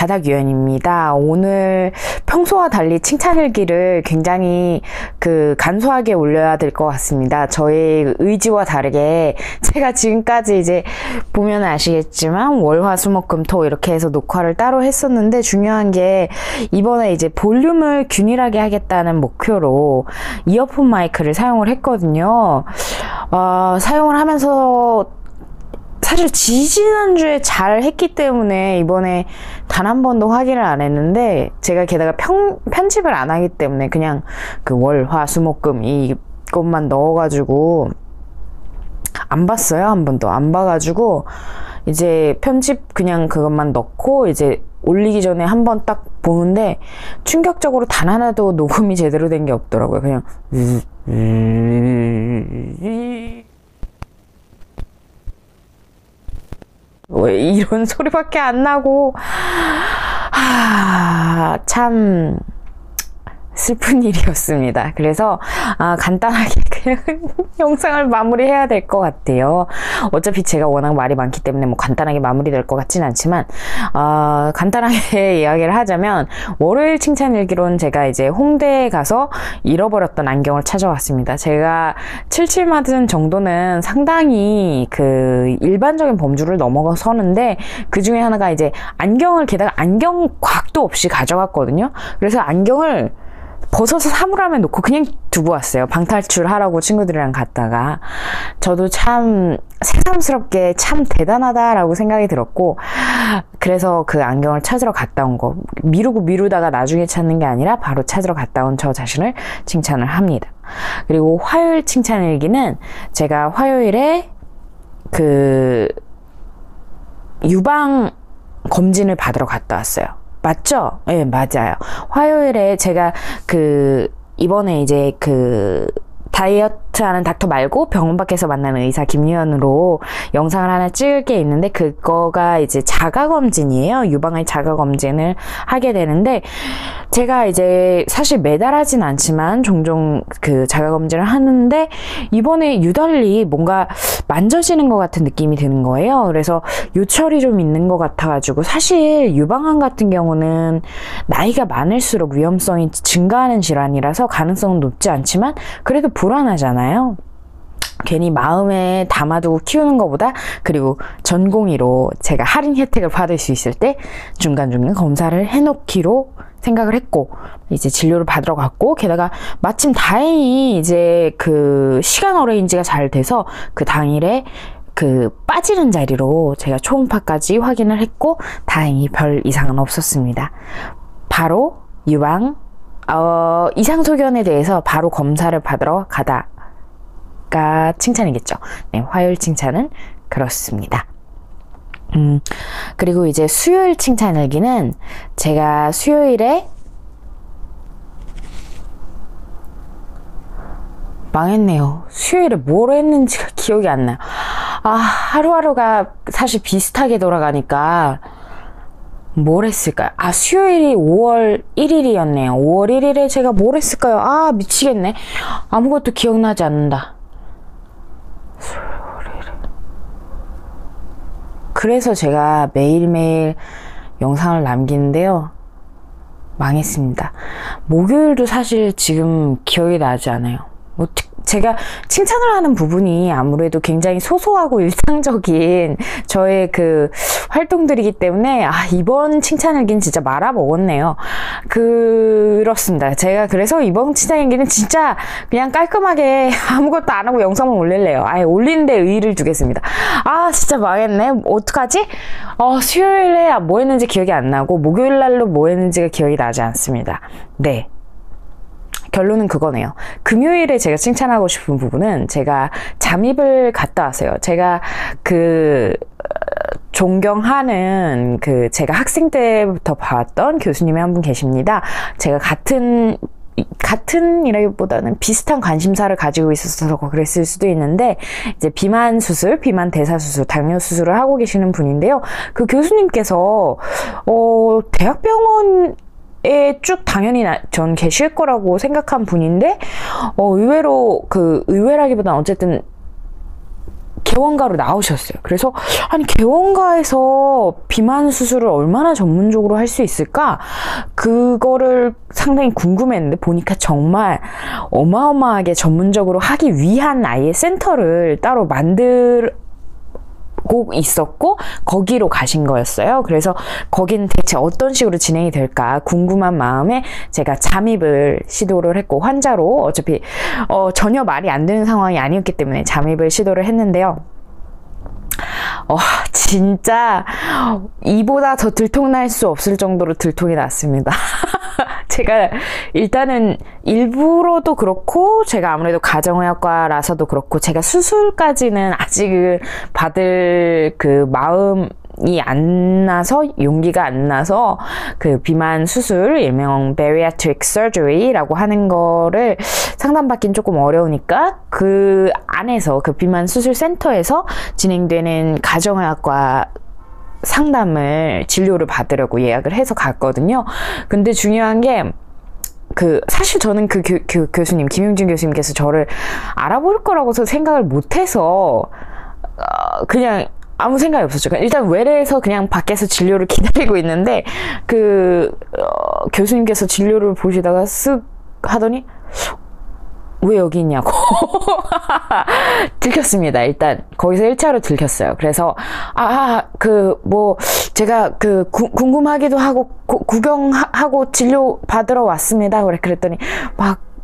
바닥유연입니다. 오늘 평소와 달리 칭찬일기를 굉장히 간소하게 올려야 될 것 같습니다. 저의 의지와 다르게 제가 지금까지 이제 보면 아시겠지만 월화수목금토 이렇게 해서 녹화를 따로 했었는데, 중요한 게 이번에 이제 볼륨을 균일하게 하겠다는 목표로 이어폰 마이크를 사용을 했거든요. 사용을 하면서 사실 지지난주에 잘 했기 때문에 이번에 단 한 번도 확인을 안 했는데, 제가 게다가 편집을 안 하기 때문에 그냥 월, 화, 수, 목, 금 이것만 넣어가지고 안 봤어요. 한 번도 안 봐가지고 이제 편집 그냥 그것만 넣고 이제 올리기 전에 한 번 딱 보는데 충격적으로 단 하나도 녹음이 제대로 된 게 없더라고요. 그냥 왜 이런 소리밖에 안 나고, 참 슬픈 일이었습니다. 그래서 간단하게 그냥 영상을 마무리해야 될 것 같아요. 어차피 제가 워낙 말이 많기 때문에 뭐 간단하게 마무리될 것 같진 않지만, 간단하게 이야기를 하자면, 월요일 칭찬일기로는 제가 이제 홍대에 가서 잃어버렸던 안경을 찾아왔습니다. 제가 77맞은 정도는 상당히 일반적인 범주를 넘어서는데, 그 중에 하나가 이제 안경을, 게다가 안경 곽도 없이 가져갔거든요. 그래서 안경을 벗어서 사물함에 놓고 그냥 두고 왔어요. 방탈출하라고 친구들이랑 갔다가. 저도 참 새삼스럽게 참 대단하다라고 생각이 들었고, 그래서 그 안경을 찾으러 갔다 온 거, 미루다가 나중에 찾는 게 아니라 바로 찾으러 갔다 온 저 자신을 칭찬을 합니다. 그리고 화요일 칭찬일기는 제가 화요일에 유방 검진을 받으러 갔다 왔어요. 맞죠? 네, 맞아요. 화요일에 제가 이번에 이제 다이어트하는 닥터 말고 병원 밖에서 만나는 의사 김유연으로 영상을 하나 찍을 게 있는데, 그거가 이제 자가검진이에요. 유방의 자가검진을 하게 되는데, 제가 이제 사실 매달 하진 않지만 종종 자가검진을 하는데, 이번에 유달리 뭔가 만져지는 것 같은 느낌이 드는 거예요. 그래서 요철이 좀 있는 것 같아가지고, 사실 유방암 같은 경우는 나이가 많을수록 위험성이 증가하는 질환이라서 가능성은 높지 않지만 그래도 불안하잖아요. 괜히 마음에 담아두고 키우는 것보다. 그리고 전공의로 제가 할인 혜택을 받을 수 있을 때 중간중간 검사를 해놓기로 생각을 했고, 이제 진료를 받으러 갔고, 게다가 마침 다행히 이제 시간 어레인지가 잘 돼서 그 당일에 빠지는 자리로 제가 초음파까지 확인을 했고, 다행히 별 이상은 없었습니다. 바로 유방 이상소견에 대해서 바로 검사를 받으러 가다가 칭찬이겠죠. 네, 화요일 칭찬은 그렇습니다. 그리고 이제 수요일 칭찬일기는 제가 수요일에 망했네요. 수요일에 뭘 했는지가 기억이 안 나요. 하루하루가 사실 비슷하게 돌아가니까 뭘 했을까요? 수요일이 5월 1일이었네요. 5월 1일에 제가 뭘 했을까요? 미치겠네. 아무것도 기억나지 않는다. 그래서 제가 매일매일 영상을 남기는데요. 망했습니다. 목요일도 사실 지금 기억이 나지 않아요. 제가 칭찬을 하는 부분이 아무래도 굉장히 소소하고 일상적인 저의 활동들이기 때문에 이번 칭찬일기는 진짜 말아먹었네요. 그렇습니다. 제가 그래서 이번 칭찬일기는 진짜 그냥 깔끔하게 아무것도 안 하고 영상만 올릴래요. 올리는데 의의를 두겠습니다. 진짜 망했네. 어떡하지? 수요일에 뭐 했는지 기억이 안 나고, 목요일 날로 뭐 했는지가 기억이 나지 않습니다. 네. 결론은 그거네요. 금요일에 제가 칭찬하고 싶은 부분은 제가 잠입을 갔다 왔어요. 제가 존경하는 제가 학생 때부터 봐왔던 교수님이 한 분 계십니다. 제가 같은 이라기보다는 비슷한 관심사를 가지고 있어서 그랬을 수도 있는데, 이제 비만 수술, 비만 대사 수술, 당뇨 수술을 하고 계시는 분인데요. 그 교수님께서 대학병원 쭉 당연히 전 계실 거라고 생각한 분인데, 의외로 의외라기보다는 어쨌든 개원가로 나오셨어요. 그래서 아니 개원가에서 비만 수술을 얼마나 전문적으로 할 수 있을까? 그거를 상당히 궁금했는데 보니까 정말 어마어마하게 전문적으로 하기 위한 아예 센터를 따로 만들고 있었고 거기로 가신 거였어요. 그래서 거기는 대체 어떤 식으로 진행이 될까 궁금한 마음에 제가 잠입을 시도를 했고 환자로 어차피 전혀 말이 안 되는 상황이 아니었기 때문에 잠입을 시도를 했는데요. 진짜 이보다 더 들통날 수 없을 정도로 들통이 났습니다. 제가 일단은 일부러도 그렇고 제가 아무래도 가정의학과라서도 그렇고 제가 수술까지는 아직은 받을 그 마음이 안 나서 용기가 안 나서 그 비만 수술 일명 bariatric surgery라고 하는 거를 상담받긴 조금 어려우니까 그 안에서 그 비만 수술 센터에서 진행되는 가정의학과 상담을 진료를 받으려고 예약을 해서 갔거든요. 근데 중요한 게 사실 저는 그 교수님 김용준 교수님께서 저를 알아볼 거라고서 생각을 못해서 그냥 아무 생각이 없었죠. 일단 외래에서 그냥 밖에서 진료를 기다리고 있는데 교수님께서 진료를 보시다가 쓱 하더니 왜 여기 있냐고 들켰습니다. 일단 거기서 1차로 들켰어요. 그래서 제가 궁금하기도 하고 구경하고 진료 받으러 왔습니다. 그랬더니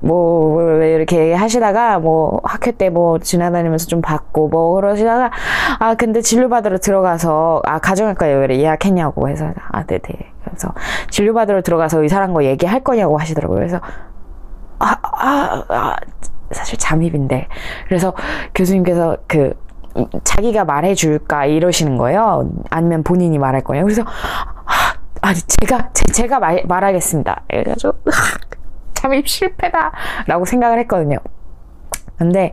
왜 이렇게 하시다가 학회 때 지나다니면서 좀 받고 그러시다가 근데 진료 받으러 들어가서 가정의과에 왜 예약했냐고 해서 네네. 그래서 진료 받으러 들어가서 의사랑 거 얘기할 거냐고 하시더라고요. 그래서 사실 잠입인데. 그래서 교수님께서 자기가 말해줄까 이러시는 거예요. 아니면 본인이 말할 거예요. 그래서 제가 말하겠습니다. 그래가지고 잠입 실패다 라고 생각을 했거든요. 근데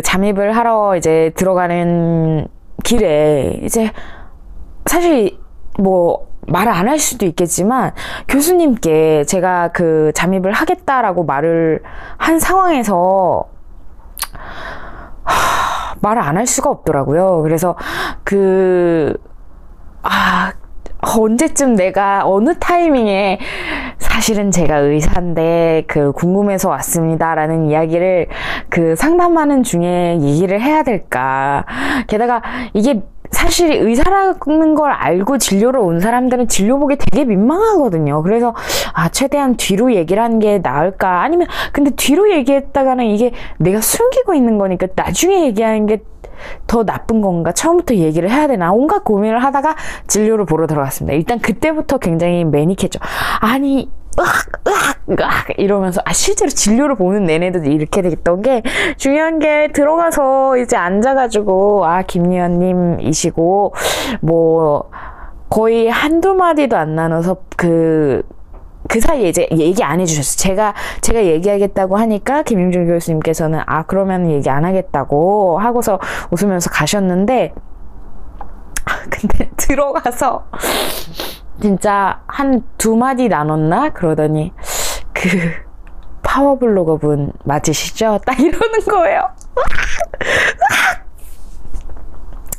잠입을 하러 이제 들어가는 길에 이제 사실 말을 안 할 수도 있겠지만 교수님께 제가 잠입을 하겠다라고 말을 한 상황에서 말을 안 할 수가 없더라고요. 그래서 언제쯤 내가 어느 타이밍에 사실은 제가 의사인데 궁금해서 왔습니다 라는 이야기를 상담하는 중에 얘기를 해야 될까. 게다가 이게 사실 의사라는 걸 알고 진료를 온 사람들은 진료 보기 되게 민망하거든요. 그래서 최대한 뒤로 얘기를 하는 게 나을까. 아니면 근데 뒤로 얘기했다가는 이게 내가 숨기고 있는 거니까 나중에 얘기하는 게 더 나쁜 건가? 처음부터 얘기를 해야 되나? 온갖 고민을 하다가 진료를 보러 들어갔습니다. 일단 그때부터 굉장히 매닉했죠. 아니 이러면서 실제로 진료를 보는 내내도 이렇게 됐던 게 중요한 게 들어가서 이제 앉아가지고 김유연님이시고 거의 한두 마디도 안 나눠서 그 사이에 이제 얘기 안 해주셨어요. 제가 얘기하겠다고 하니까 김용준 교수님께서는 그러면 얘기 안 하겠다고 하고서 웃으면서 가셨는데 근데 들어가서 진짜 한 두 마디 나눴나? 그러더니 파워블로거 분 맞으시죠? 딱 이러는 거예요.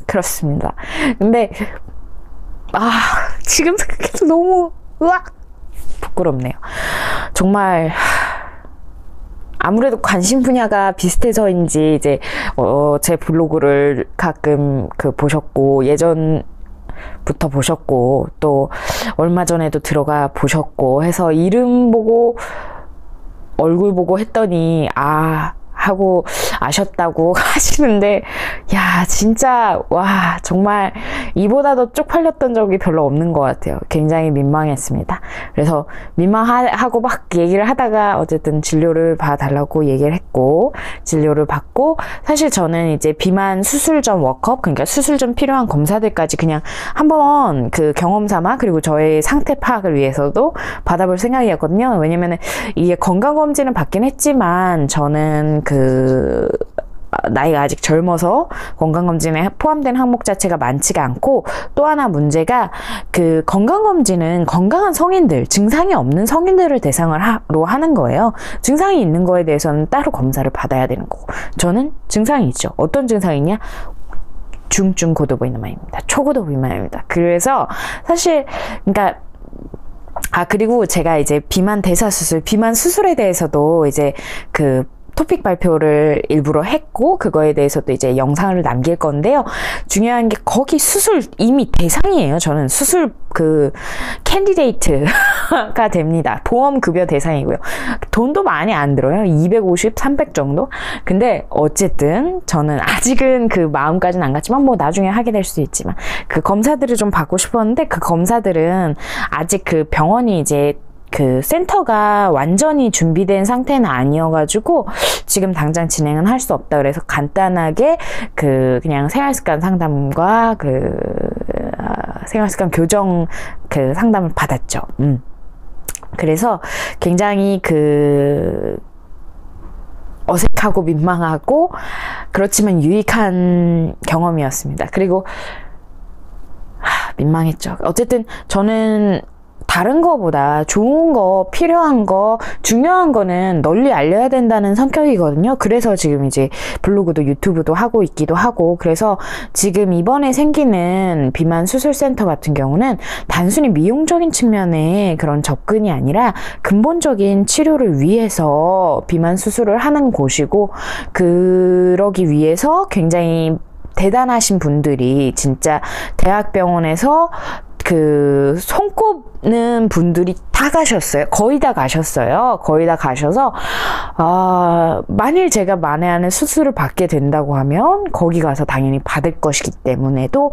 그렇습니다. 근데 지금 생각해도 너무 부끄럽네요. 정말 아무래도 관심 분야가 비슷해서인지 이제 제 블로그를 가끔 보셨고 예전부터 보셨고 또 얼마 전에도 들어가 보셨고 해서 이름 보고 얼굴 보고 했더니 하고 아셨다고 하시는데 진짜 정말 이보다 더 쪽팔렸던 적이 별로 없는 것 같아요. 굉장히 민망했습니다. 그래서 민망하고 막 얘기를 하다가 어쨌든 진료를 봐달라고 얘기를 했고 진료를 받고 사실 저는 이제 비만 수술 전 워크업 그러니까 수술 전 필요한 검사들까지 그냥 한번 경험 삼아 그리고 저의 상태 파악을 위해서도 받아볼 생각이었거든요. 왜냐면은 이게 건강검진은 받긴 했지만 저는 나이가 아직 젊어서 건강검진에 포함된 항목 자체가 많지가 않고, 또 하나 문제가 그 건강검진은 건강한 성인들, 증상이 없는 성인들을 대상으로 하는 거예요. 증상이 있는 거에 대해서는 따로 검사를 받아야 되는 거고, 저는 증상이 있죠. 어떤 증상이 있냐? 중증 고도 비만입니다. 초고도 비만입니다. 그래서 사실 그러니까 그리고 제가 이제 비만 대사 수술, 비만 수술에 대해서도 이제 그 토픽 발표를 일부러 했고, 그거에 대해서도 이제 영상을 남길 건데요. 중요한 게 거기 수술 이미 대상이에요. 저는 수술 그 캔디데이트가 됩니다. 보험급여 대상이고요. 돈도 많이 안 들어요. 250, 300 정도? 근데 어쨌든 저는 아직은 그 마음까지는 안 갔지만 뭐 나중에 하게 될 수도 있지만, 그 검사들을 좀 받고 싶었는데 그 검사들은 아직 그 병원이 이제 그 센터가 완전히 준비된 상태는 아니어가지고 지금 당장 진행은 할 수 없다. 그래서 간단하게 그 그냥 생활습관 상담과 그 생활습관 교정 그 상담을 받았죠. 그래서 굉장히 그 어색하고 민망하고 그렇지만 유익한 경험이었습니다. 그리고 민망했죠. 어쨌든 저는 다른 거보다 좋은 거, 필요한 거, 중요한 거는 널리 알려야 된다는 성격이거든요. 그래서 지금 이제 블로그도 유튜브도 하고 있기도 하고, 그래서 지금 이번에 생기는 비만 수술센터 같은 경우는 단순히 미용적인 측면의 그런 접근이 아니라 근본적인 치료를 위해서 비만 수술을 하는 곳이고, 그러기 위해서 굉장히 대단하신 분들이 진짜 대학병원에서 그 손꼽는 분들이 다 가셨어요. 거의 다 가셨어요. 거의 다 가셔서 만일 제가 만에 안에 수술을 받게 된다고 하면 거기 가서 당연히 받을 것이기 때문에도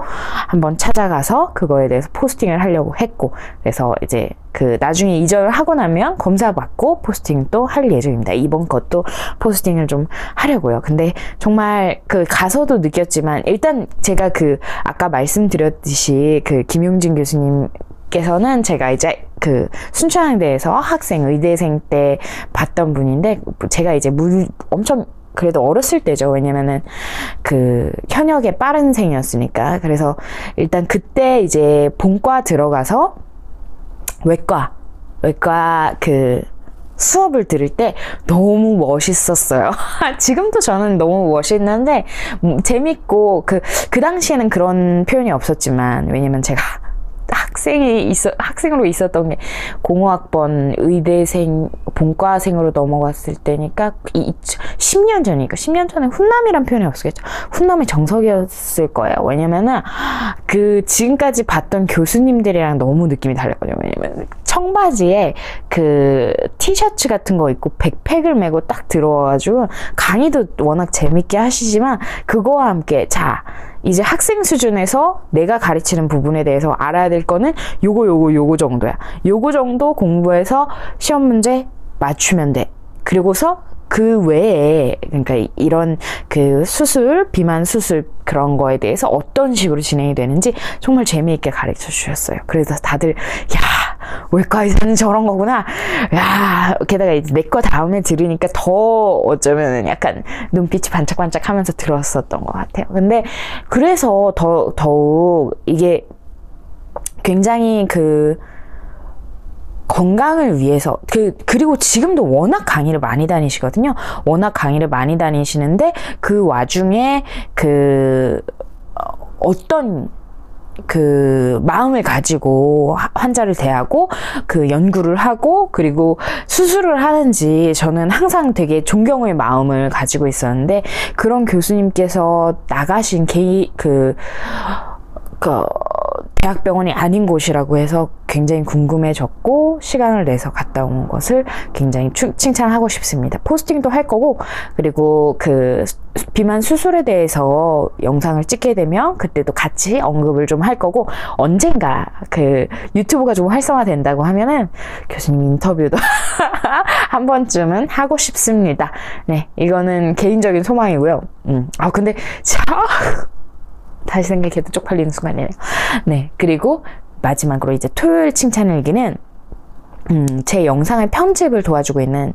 한번 찾아가서 그거에 대해서 포스팅을 하려고 했고, 그래서 이제 그 나중에 이전을 하고 나면 검사 받고 포스팅도 할 예정입니다. 이번 것도 포스팅을 좀 하려고요. 근데 정말 그 가서도 느꼈지만, 일단 제가 그 아까 말씀드렸듯이 그 김용진 교수님께서는 제가 이제 그 순천향대에서 학생 의대생 때 봤던 분인데, 제가 이제 엄청 그래도 어렸을 때죠. 왜냐면은 그 현역에 빠른 생이었으니까. 그래서 일단 그때 이제 본과 들어가서 외과 그 수업을 들을 때 너무 멋있었어요. 지금도 저는 너무 멋있는데 재밌고, 그 당시에는 그런 표현이 없었지만, 왜냐면 제가 학생으로 있었던 게 05학번 의대생 본과생으로 넘어갔을 때니까 10년 전이니까 10년 전에 훈남이란 표현이 없었겠죠. 훈남의 정석이었을 거예요. 왜냐면은 그 지금까지 봤던 교수님들이랑 너무 느낌이 달랐거든요. 왜냐면 청바지에 그 티셔츠 같은 거 입고 백팩을 메고 딱 들어와가지고 강의도 워낙 재밌게 하시지만, 그거와 함께 자 이제 학생 수준에서 내가 가르치는 부분에 대해서 알아야 될 거는 요거 정도야. 요거 정도 공부해서 시험 문제 맞추면 돼. 그리고서 그 외에, 그러니까 이런 그 수술, 비만 수술 그런 거에 대해서 어떤 식으로 진행이 되는지 정말 재미있게 가르쳐 주셨어요. 그래서 다들 외과 의사는 저런 거구나. 게다가 이제 내과 다음에 들으니까 더 어쩌면 약간 눈빛이 반짝반짝 하면서 들었었던 것 같아요. 근데 그래서 더욱 이게 굉장히 그 건강을 위해서, 그리고 지금도 워낙 강의를 많이 다니시거든요. 워낙 강의를 많이 다니시는데 그 와중에 어떤 그 마음을 가지고 환자를 대하고 그 연구를 하고 그리고 수술을 하는지 저는 항상 되게 존경의 마음을 가지고 있었는데, 그런 교수님께서 나가신 대학병원이 아닌 곳이라고 해서 굉장히 궁금해졌고, 시간을 내서 갔다 온 것을 굉장히 칭찬하고 싶습니다. 포스팅도 할 거고, 그리고 그 비만 수술에 대해서 영상을 찍게 되면 그때도 같이 언급을 좀 할 거고, 언젠가 그 유튜브가 좀 활성화된다고 하면은 교수님 인터뷰도 한 번쯤은 하고 싶습니다. 네, 이거는 개인적인 소망이고요. 근데 다시 생각해도 쪽팔리는 순간이네요. 네, 그리고 마지막으로 이제 토요일 칭찬일기는 제 영상의 편집을 도와주고 있는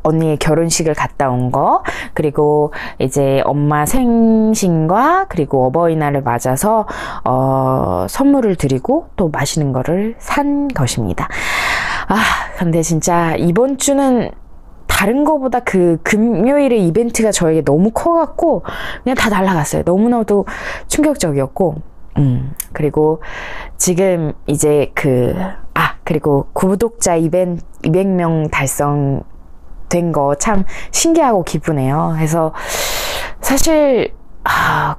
언니의 결혼식을 갔다 온 거, 그리고 이제 엄마 생신과 그리고 어버이날을 맞아서 선물을 드리고 또 맛있는 거를 산 것입니다. 근데 진짜 이번 주는 다른 거보다 그 금요일의 이벤트가 저에게 너무 커갖고 그냥 다 날아갔어요. 너무나도 충격적이었고, 그리고 지금 이제 그리고 구독자 200명 달성된 거 참 신기하고 기쁘네요. 그래서 사실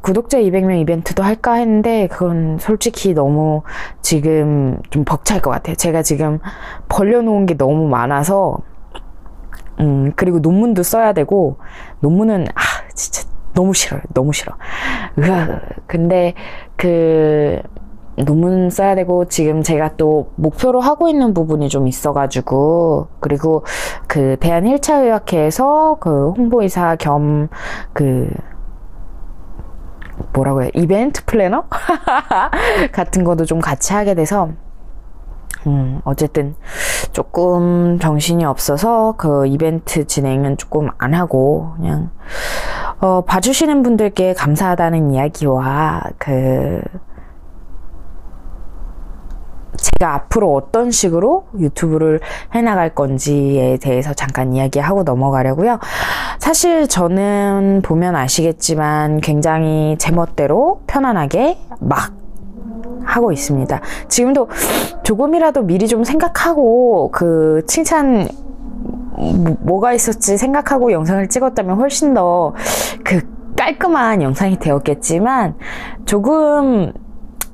구독자 200명 이벤트도 할까 했는데 그건 솔직히 너무 지금 좀 벅찰 것 같아요. 제가 지금 벌려놓은 게 너무 많아서, 그리고 논문도 써야 되고, 논문은 진짜 너무 싫어요. 너무 싫어. 근데 논문 써야 되고, 지금 제가 또 목표로 하고 있는 부분이 좀 있어가지고, 그리고 대한 1차 의학회에서 홍보이사 겸 뭐라고 해요? 이벤트 플래너? 같은 것도 좀 같이 하게 돼서, 어쨌든 조금 정신이 없어서 이벤트 진행은 조금 안 하고, 그냥, 봐주시는 분들께 감사하다는 이야기와, 제가 앞으로 어떤 식으로 유튜브를 해나갈 건지에 대해서 잠깐 이야기하고 넘어가려고요. 사실 저는 보면 아시겠지만 굉장히 제멋대로 편안하게 막 하고 있습니다. 지금도 조금이라도 미리 좀 생각하고 칭찬 뭐가 있었지 생각하고 영상을 찍었다면 훨씬 더 깔끔한 영상이 되었겠지만, 조금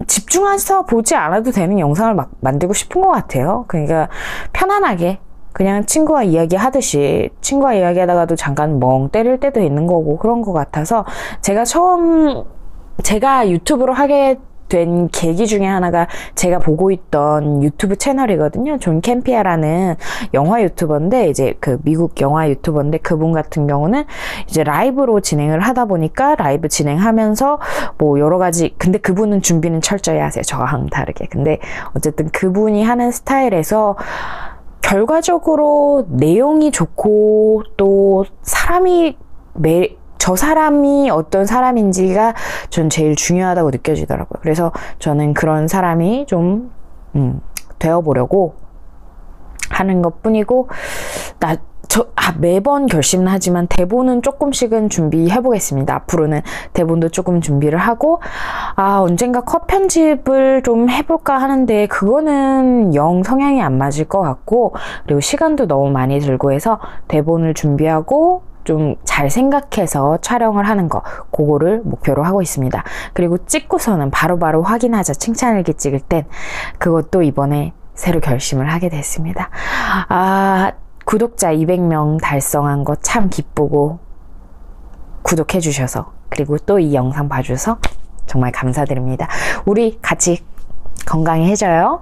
집중해서 보지 않아도 되는 영상을 막 만들고 싶은 것 같아요. 그러니까 편안하게 그냥 친구와 이야기하듯이, 친구와 이야기하다가도 잠깐 멍 때릴 때도 있는 거고 그런 것 같아서, 제가 유튜브를 하게 된 계기 중에 하나가 제가 보고 있던 유튜브 채널이거든요. 존 캠피아라는 영화 유튜버인데, 이제 미국 영화 유튜버인데, 그분 같은 경우는 이제 라이브로 진행을 하다 보니까 라이브 진행하면서 뭐 여러 가지, 근데 그분은 준비는 철저히 하세요. 저랑 다르게. 근데 어쨌든 그분이 하는 스타일에서 결과적으로 내용이 좋고, 또 저 사람이 어떤 사람인지가 전 제일 중요하다고 느껴지더라고요. 그래서 저는 그런 사람이 좀 되어보려고 하는 것 뿐이고, 매번 결심은 하지만 대본은 조금씩은 준비해 보겠습니다. 앞으로는 대본도 조금 준비를 하고, 언젠가 컷 편집을 좀 해볼까 하는데 그거는 영 성향이 안 맞을 것 같고, 그리고 시간도 너무 많이 들고 해서 대본을 준비하고 좀 잘 생각해서 촬영을 하는 거, 그거를 목표로 하고 있습니다. 그리고 찍고서는 바로바로 확인하자, 칭찬일기 찍을 땐. 그것도 이번에 새로 결심을 하게 됐습니다. 구독자 200명 달성한 거 참 기쁘고, 구독해 주셔서, 그리고 또 이 영상 봐주셔서 정말 감사드립니다. 우리 같이 건강해져요.